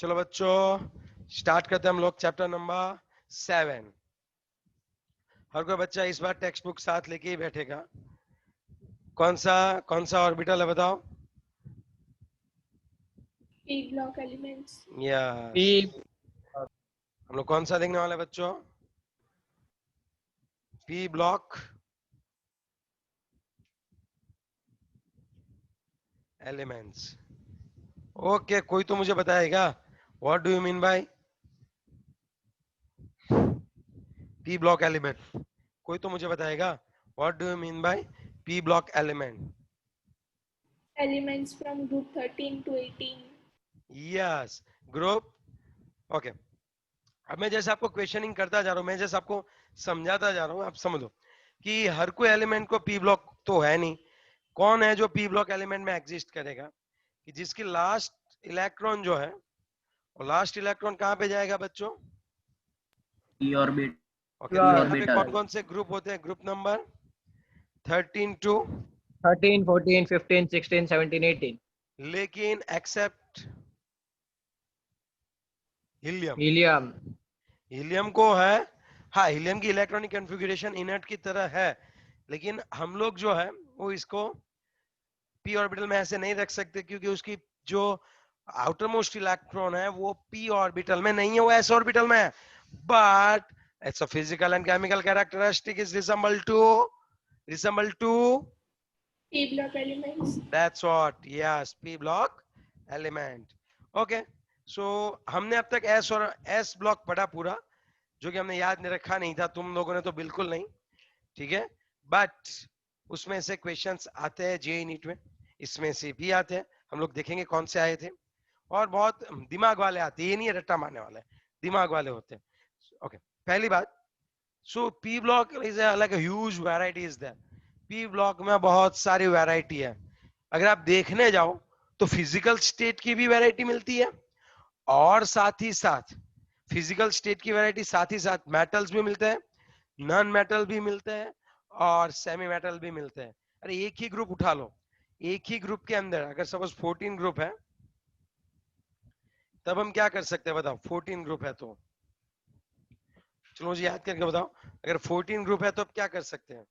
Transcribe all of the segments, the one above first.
चलो बच्चों स्टार्ट करते हैं हम लोग चैप्टर नंबर 7। हर कोई बच्चा इस बार टेक्स्ट बुक साथ लेके ही बैठेगा। कौन सा ऑर्बिटल है बताओ। P block elements. Yes, P हम लोग कौन सा देखने वाले हैं बच्चों? P block elements. ओके, कोई तो मुझे बताएगा what do you mean by P block element? कोई तो मुझे बताएगा what do you mean by P block element? Elements from group 13 to 18. Yes, group. Okay, अब मैं जैसे आपको क्वेश्चनिंग करता जा रहा हूं, मैं जैसे आपको समझाता जा रहा हूं, आप समझो कि हर कोई एलिमेंट को पी ब्लॉक तो है नहीं। कौन है जो पी ब्लॉक एलिमेंट में एग्जिस्ट करेगा कि जिसकी लास्ट इलेक्ट्रॉन जो है, और लास्ट इलेक्ट्रॉन कहां पे जाएगा बच्चों? p ऑर्बिट ओके, p तो यहाँ पे ऑर्बिटल कौन कौन से ग्रुप होते हैं? ग्रुप नंबर 13 टू 13 14 15 16 17 18 लेकिन एक्सेप्ट हीलियम। हीलियम हीलियम को है, हाँ, हीलियम की इलेक्ट्रॉनिक कॉन्फ़िगरेशन इनर्ट की तरह है, लेकिन हम लोग जो है वो इसको पी ऑर्बिटल में ऐसे नहीं रख सकते क्योंकि उसकी जो आउटर मोस्ट इलेक्ट्रॉन है वो पी ऑर्बिटल में नहीं है, वो एस ऑर्बिटल में है। But it's a physical and chemical characteristic is resemble to P block elements. That's what, yes, P block element. Okay, so हमने अब तक एस और एस ब्लॉक पढ़ा पूरा, जो कि हमने याद नहीं रखा, नहीं था तुम लोगों ने तो बिल्कुल नहीं, ठीक है। बट उसमें से क्वेश्चंस आते हैं जेईई नीट में, इसमें से भी आते हैं, हम लोग देखेंगे कौन से आए थे, और बहुत दिमाग वाले आते हैं, ये नहीं है रट्टा मारने वाले, दिमाग वाले होते हैं। ओके, पहली बात, so P block is like a huge variety is there. P block में बहुत सारी वैरायटी है। अगर आप देखने जाओ तो फिजिकल स्टेट की भी वैरायटी मिलती है, और साथ ही साथ फिजिकल स्टेट की वैरायटी साथ ही साथ मेटल्स भी मिलते हैं, नॉन मेटल भी मिलते हैं, और सेमी मेटल भी मिलते हैं। अरे एक ही ग्रुप उठा लो, एक ही ग्रुप के अंदर अगर सपोज 14 ग्रुप है, तब हम क्या कर सकते हैं बताओ? 14 ग्रुप है तो चलो मुझे याद करके बताओ, अगर 14 ग्रुप है तो अब क्या कर सकते हैं?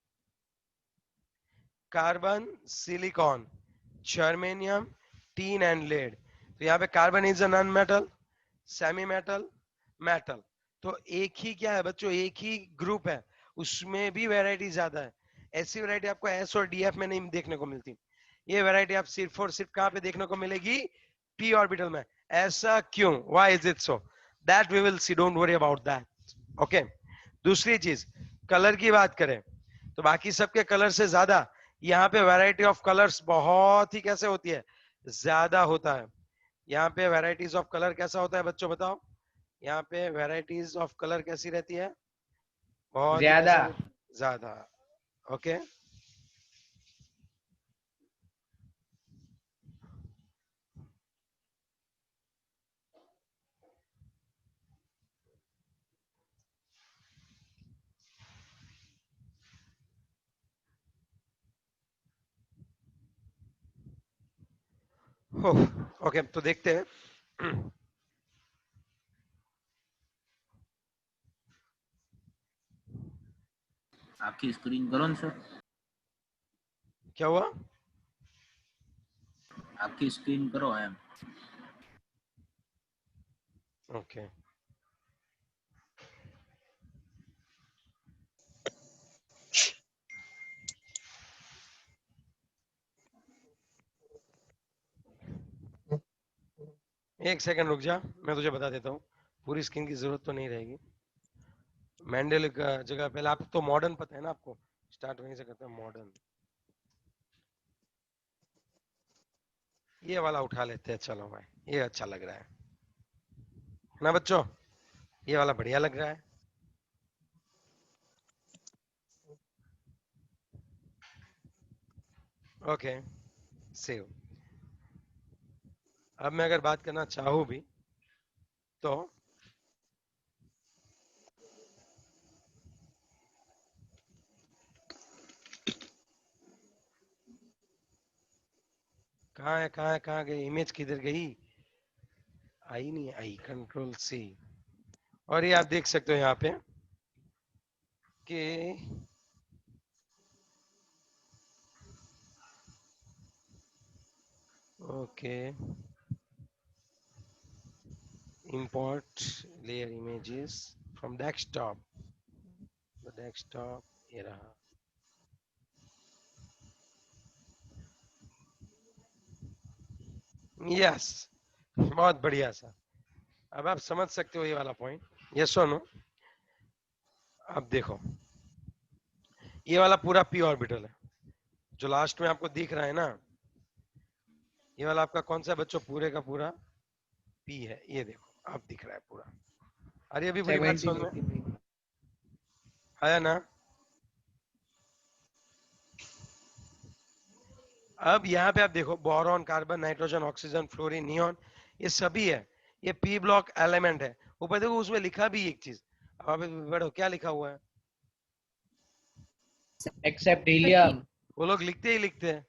Carbon, silicon, germanium, tin and lead. तो यहाँ पे carbon is a non metal, semi metal, metal. तो एक ही क्या है बच्चों, एक ही ग्रुप है, उसमें भी वैरायटी ज्यादा है। ऐसी वैरायटी आपको एस और डीएफ में नहीं देखने को मिलती। ये वैरायटी आप सिर्फ और सिर्फ कहां पे देखने को मिलेगी? पी ऑर्बिटल में। ऐसा क्यों? Why is it so? That we will see, don't worry about that. Okay, दूसरी चीज, कलर की बात करें तो बाकी सबके कलर से ज्यादा यहाँ पे वैरायटी ऑफ कलर्स बहुत ही कैसे होती है, ज्यादा होता है। यहाँ पे वैरायटीज ऑफ कलर कैसा होता है बच्चों बताओ? यहाँ पे वैरायटीज ऑफ कलर कैसी रहती है? बहुत ही ज्यादा कैसे? ज्यादा। ओके, ओके, तो देखते हैं। आपकी स्क्रीन करो ना सर, क्या हुआ? आपकी स्क्रीन करो है। ओके, एक सेकंड रुक जा, मैं तुझे बता देता हूँ। पूरी स्क्रीन की जरूरत तो नहीं रहेगी। मैंडेल का जगह पहले, आप तो मॉडर्न पता है ना आपको, स्टार्ट वहीं से करते हैं मॉडर्न। ये वाला उठा लेते हैं, चलो भाई, ये अच्छा लग रहा है ना बच्चों? ये वाला बढ़िया लग रहा है। Okay, save. अब मैं अगर बात करना चाहूँ भी तो कहाँ है, कहाँ है, कहाँ गई इमेज, किधर गई? आई नहीं, आई कंट्रोल सी। और ये आप देख सकते हो यहाँ पे कि okay, import layer images from desktop, the desktop ये रहा। यस, बहुत बढ़िया सा। अब आप समझ सकते हो ये वाला पॉइंट, यस और नो। अब देखो ये वाला पूरा पी ऑर्बिटल है, जो लास्ट में आपको दिख रहा है ना, ये वाला आपका कौन सा बच्चों पूरे का पूरा पी है। ये देखो आप दिख रहा है पूरा। अरे अभी पूरी बात 17, समझ में 18, आया ना। अब यहाँ पे आप देखो boron, carbon, nitrogen, oxygen, fluorine, neon, ये सभी है, ये पी ब्लॉक एलिमेंट है। ऊपर देखो उसमें लिखा भी एक चीज, अब आप पढ़ो क्या लिखा हुआ है। except helium. वो लोग लिखते ही लिखते हैं।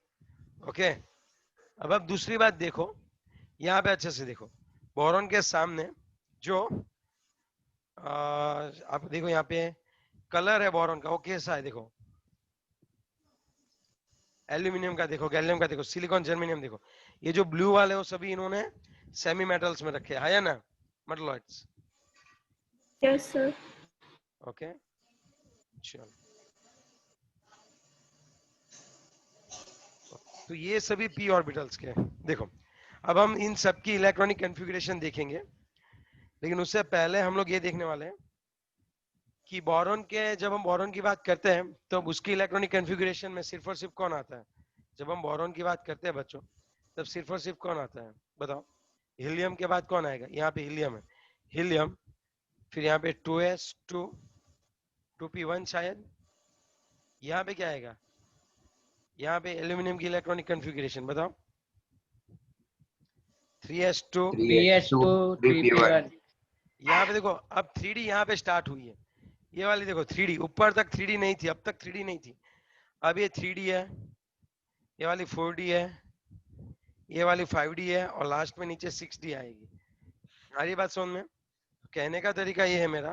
ओके, अब आप दूसरी बात देखो, यहाँ पे अच्छे से देखो, बोरॉन के सामने जो आप देखो यहाँ पे कलर है बोरॉन का, वो कैसा है देखो, एल्यूमिनियम का देखो, गैलियम का देखो, सिलिकॉन, जर्मेनियम देखो। ये जो ब्लू वाले वो सभी इन्होंने सेमी मेटल्स में रखे है ना, मेटलॉइड्स। Yes, sir. ओके चलो, तो ये सभी पी ऑर्बिटल्स के हैं। देखो अब हम इन सब की इलेक्ट्रॉनिक कॉन्फ़िगरेशन देखेंगे, लेकिन उससे पहले हम लोग ये देखने वाले हैं कि बोरॉन के, जब हम बोरॉन की बात करते हैं तो उसकी इलेक्ट्रॉनिक कॉन्फ़िगरेशन में सिर्फ और सिर्फ कौन आता है। जब हम बोरॉन की बात करते हैं बच्चों, तब सिर्फ और सिर्फ कौन आता है बताओ। हीलियम के बाद कौन आएगा, यहाँ पे हीलियम है, हीलियम, फिर यहाँ पे 2s2 2p1 शायद। यहाँ पे क्या आएगा, यहाँ पे एल्यूमिनियम की इलेक्ट्रॉनिक कॉन्फ़िगरेशन बताओ, 3s2। PS2, 3P1. यहाँ पे देखो अब 3D यहाँ पे स्टार्ट हुई है, ये वाली देखो 3D, ऊपर तक 3D नहीं थी, अब तक 3D नहीं थी, अब ये 3D है, ये वाली 4D है, ये वाली 5D है, और लास्ट में नीचे 6D आएगी। आ रही बात समझ में। कहने का तरीका ये है मेरा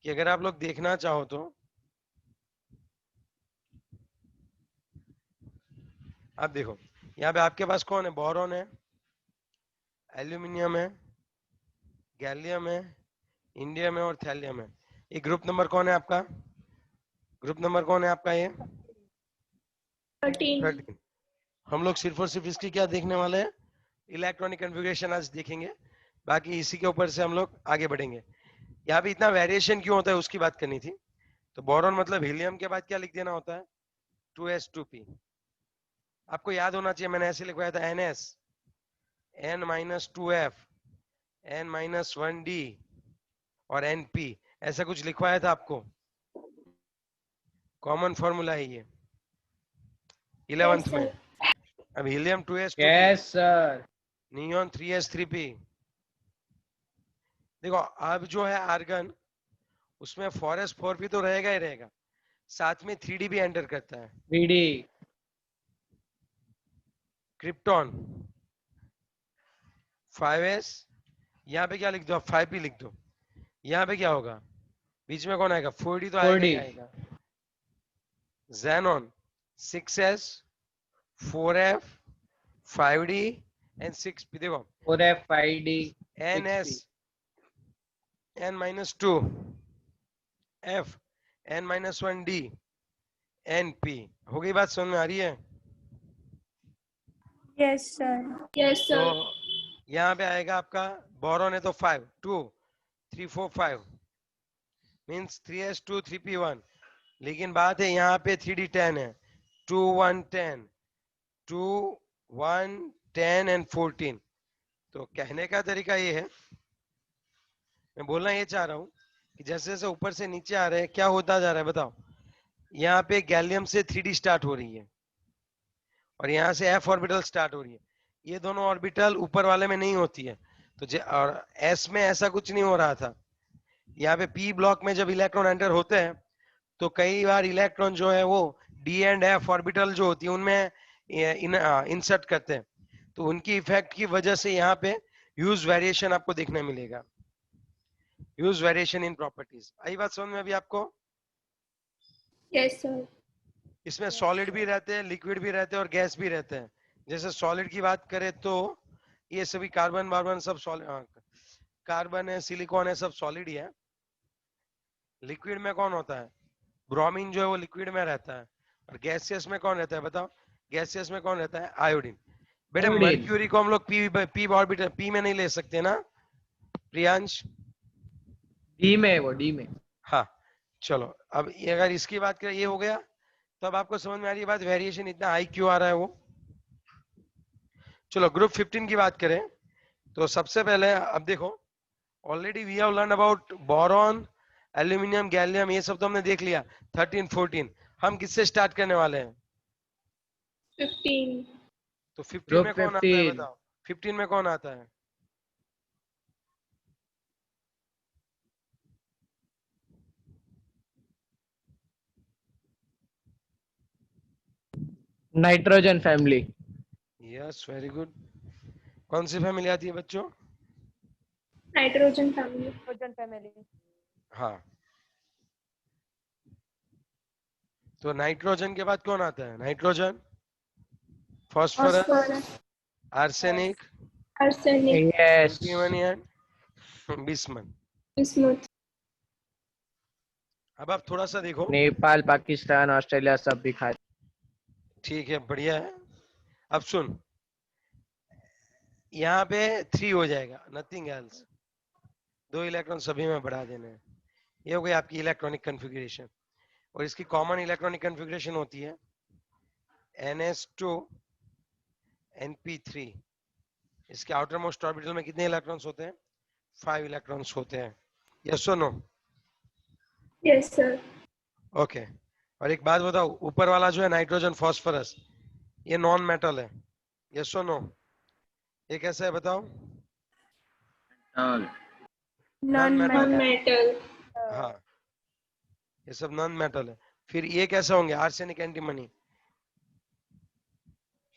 कि अगर आप लोग देखना चाहो तो आप देखो, यहाँ पे आपके पास कौन है, बोरॉन है, एल्यूमिनियम है, गैलियम है, इंडियम है और थैलियम है। ये ग्रुप नंबर कौन है आपका, ग्रुप नंबर कौन है आपका, ये 13. 13। हम लोग सिर्फ और सिर्फ इसकी क्या देखने वाले हैं, इलेक्ट्रॉनिक कॉन्फ़िगरेशन आज देखेंगे, बाकी इसी के ऊपर से हम लोग आगे बढ़ेंगे। यहाँ पे इतना वेरिएशन क्यों होता है उसकी बात करनी थी। तो बोरॉन मतलब हीलियम के बाद क्या लिख देना होता है, 2s2p। आपको याद होना चाहिए, मैंने ऐसे लिखवाया था, ns, n-2f, n-1d और np, ऐसा कुछ लिखवाया था आपको। कॉमन फॉर्मूला है ये 11th Yes, में। sir. अब helium 2s2p, Yes, sir. Neon 3s3p। देखो अब जो है आर्गन, उसमें 4s4p तो रहेगा ही रहेगा, साथ में 3d भी एंटर करता है। 3D. क्रिप्टॉन 5s, यहाँ पे क्या लिख दो, 5p लिख दो। यहाँ पे क्या होगा, बीच में कौन आएगा, 4d तो आएगा ही 4D. आएगा। Xenon 6s, 4f, 5d and 6p। देखो 4F, 5D, ns 6P. n-2 f, n-1d, np। हो गई बात, समझ में आ रही है। Yes, sir. Yes, तो sir. यहाँ पे आएगा आपका बोरॉन है तो 5, 2 3 4 5 मींस 3s2 3p1। लेकिन बात है यहाँ पे 3d10 है, 2 1 10, 2 1 10 एंड 14। तो कहने का तरीका ये है, मैं बोलना ये चाह रहा हूँ कि जैसे जैसे ऊपर से नीचे आ रहे हैं क्या होता जा रहा है बताओ। यहाँ पे गैलियम से 3d स्टार्ट हो रही है और यहाँ से f ऑर्बिटल स्टार्ट हो रही है। ये दोनों ऑर्बिटल ऊपर वाले में नहीं होती है, तो और s में ऐसा कुछ नहीं हो रहा था। यहाँ पे p ब्लॉक में जब इलेक्ट्रॉन एंटर होते हैं तो कई बार इलेक्ट्रॉन जो है वो d एंड f ऑर्बिटल जो होती है उनमें इंसर्ट करते हैं, तो उनकी इफेक्ट की वजह से यहाँ पे ह्यूज वेरिएशन आपको देखने मिलेगा, ह्यूज वेरिएशन इन प्रॉपर्टीज। आई बात समझ में अभी आपको? Yes, sir. इसमें सॉलिड भी रहते हैं, लिक्विड भी रहते हैं और गैस भी रहते हैं। जैसे सॉलिड की बात करें तो ये सभी कार्बन वार्बन सब सॉलिड, कार्बन है, सिलिकॉन है, सब सॉलिड ही है। लिक्विड में कौन होता है? ब्रोमीन जो है वो लिक्विड में रहता है। और गैसियस में कौन रहता है बताओ? गैसियस में कौन रहता है? आयोडीन। बेटे Iodine. मर्क्यूरी को हम लोग पी ऑर्बिटल पी में नहीं ले सकते ना प्रियांश? D में है वो, D में। हाँ, चलो अब अगर इसकी बात करें, ये हो गया, तो अब आपको समझ में आ रही है बात, वेरिएशन इतना हाई क्यों आ रहा है वो। चलो ग्रुप 15 की बात करें तो सबसे पहले अब देखो, already we have learn about boron, aluminium, gallium, ये सब तो हमने देख लिया 13 14। हम किससे स्टार्ट करने वाले हैं? 15. तो 15 Group में कौन आता है 15. बताओ? 15 में कौन आता है? Nitrogen family. Yes, very good. कौन सी फैमिली आती है बच्चों? Nitrogen family. हाँ, तो नाइट्रोजन के बाद कौन आता है? Nitrogen, phosphorus, Phosphorus. Arsenic, Arsenic. Yes. Antimony and bismuth. Bismuth. अब आप थोड़ा सा देखो, नेपाल, पाकिस्तान, ऑस्ट्रेलिया सब भी खाते। ठीक है, बढ़िया है। अब सुन, यहाँ पे 3 हो जाएगा, नथिंग एल्स। 2 इलेक्ट्रॉन सभी में बढ़ा देने हैं। ये हो गई आपकी इलेक्ट्रॉनिक कॉन्फ़िगरेशन। और इसकी कॉमन इलेक्ट्रॉनिक कॉन्फ़िगरेशन होती है NS2 NP3। इसके आउटर मोस्ट ऑर्बिटल में कितने इलेक्ट्रॉन्स होते हैं? 5 इलेक्ट्रॉन्स होते हैं। यस और नो? Yes, sir. ओके। और एक बात बताओ, ऊपर वाला जो है नाइट्रोजन फास्फोरस, ये नॉन मेटल है। यस और नो? ये कैसा है बताओ? Non metal. Non-metal. हाँ, ये सब नॉन मेटल है। फिर ये कैसे होंगे? Arsenic, antimony,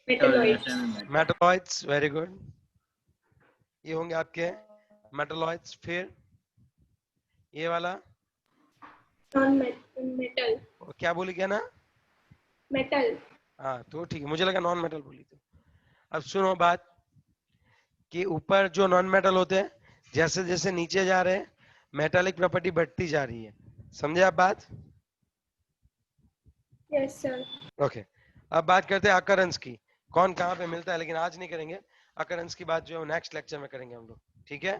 Metalloids. Metalloids, very good. ये होंगे आपके मेटलॉइड्स। फिर ये वाला Non-metal. क्या बोली क्या ना? Metal. हाँ, तो ठीक है, मुझे लगा नॉन मेटल बोली थी। अब सुनो बात, कि ऊपर जो नॉन मेटल होते हैं, जैसे जैसे नीचे जा रहे हैं, मेटालिक प्रॉपर्टी बढ़ती जा रही है। समझे आप बात? Yes, sir. ओके। अब बात करते हैं अकरेंस की, कौन कहाँ पे मिलता है, लेकिन आज नहीं करेंगे। अकरेंस की बात जो है नेक्स्ट लेक्चर में करेंगे हम लोग, ठीक है?